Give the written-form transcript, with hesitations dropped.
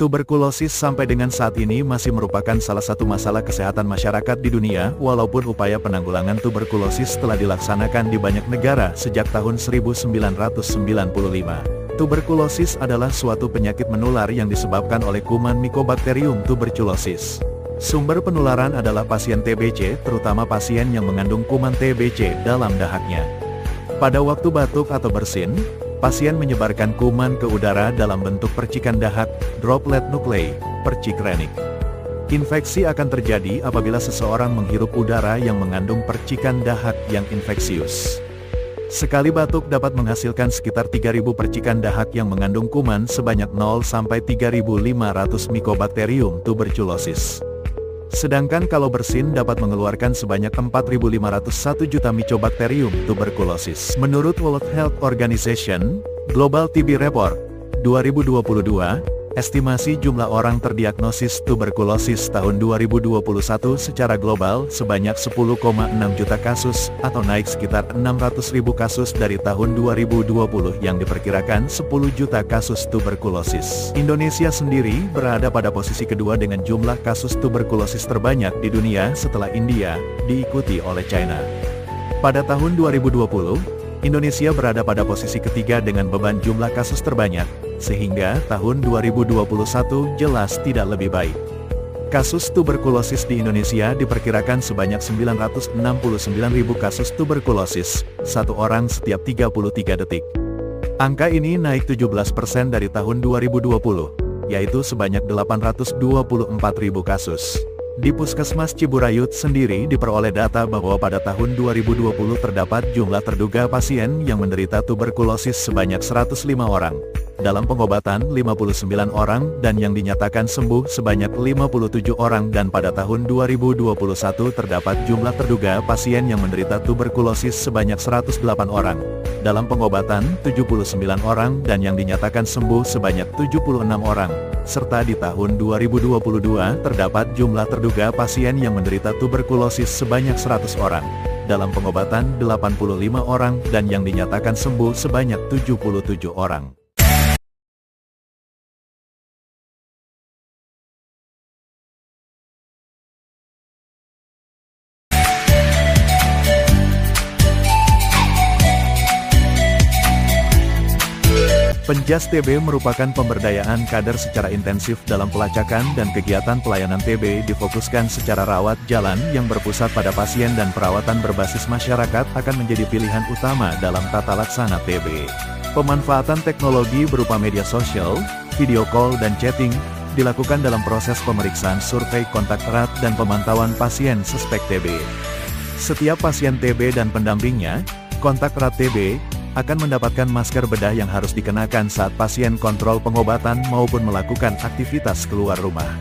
Tuberkulosis sampai dengan saat ini masih merupakan salah satu masalah kesehatan masyarakat di dunia, walaupun upaya penanggulangan tuberkulosis telah dilaksanakan di banyak negara sejak tahun 1995. Tuberkulosis adalah suatu penyakit menular yang disebabkan oleh kuman Mycobacterium tuberculosis. Sumber penularan adalah pasien TBC, terutama pasien yang mengandung kuman TBC dalam dahaknya. Pada waktu batuk atau bersin, pasien menyebarkan kuman ke udara dalam bentuk percikan dahak, droplet nuklei, percik renik. Infeksi akan terjadi apabila seseorang menghirup udara yang mengandung percikan dahak yang infeksius. Sekali batuk dapat menghasilkan sekitar 3.000 percikan dahak yang mengandung kuman sebanyak 0-3.500 Mycobacterium tuberculosis. Sedangkan kalau bersin dapat mengeluarkan sebanyak 4.501 juta Mycobacterium tuberculosis. Menurut World Health Organization, Global TB Report 2022, estimasi jumlah orang terdiagnosis tuberkulosis tahun 2021 secara global sebanyak 10,6 juta kasus, atau naik sekitar 600.000 kasus dari tahun 2020 yang diperkirakan 10 juta kasus tuberkulosis. Indonesia sendiri berada pada posisi kedua dengan jumlah kasus tuberkulosis terbanyak di dunia setelah India, diikuti oleh China. Pada tahun 2020, Indonesia berada pada posisi ketiga dengan beban jumlah kasus terbanyak, sehingga tahun 2021 jelas tidak lebih baik. Kasus tuberkulosis di Indonesia diperkirakan sebanyak 969.000 kasus tuberkulosis, satu orang setiap 33 detik. Angka ini naik 17% dari tahun 2020, yaitu sebanyak 824.000 kasus. Di Puskesmas Ciburayut sendiri diperoleh data bahwa pada tahun 2020 terdapat jumlah terduga pasien yang menderita tuberkulosis sebanyak 105 orang. Dalam pengobatan 59 orang dan yang dinyatakan sembuh sebanyak 57 orang, dan pada tahun 2021 terdapat jumlah terduga pasien yang menderita tuberkulosis sebanyak 108 orang. Dalam pengobatan 79 orang dan yang dinyatakan sembuh sebanyak 76 orang. Serta di tahun 2022 terdapat jumlah terduga pasien yang menderita tuberkulosis sebanyak 100 orang. Dalam pengobatan 85 orang dan yang dinyatakan sembuh sebanyak 77 orang. Penjas TB merupakan pemberdayaan kader secara intensif dalam pelacakan, dan kegiatan pelayanan TB difokuskan secara rawat jalan yang berpusat pada pasien dan perawatan berbasis masyarakat akan menjadi pilihan utama dalam tata laksana TB. Pemanfaatan teknologi berupa media sosial, video call dan chatting, dilakukan dalam proses pemeriksaan survei kontak erat dan pemantauan pasien suspek TB. Setiap pasien TB dan pendampingnya, kontak erat TB, akan mendapatkan masker bedah yang harus dikenakan saat pasien kontrol pengobatan maupun melakukan aktivitas keluar rumah.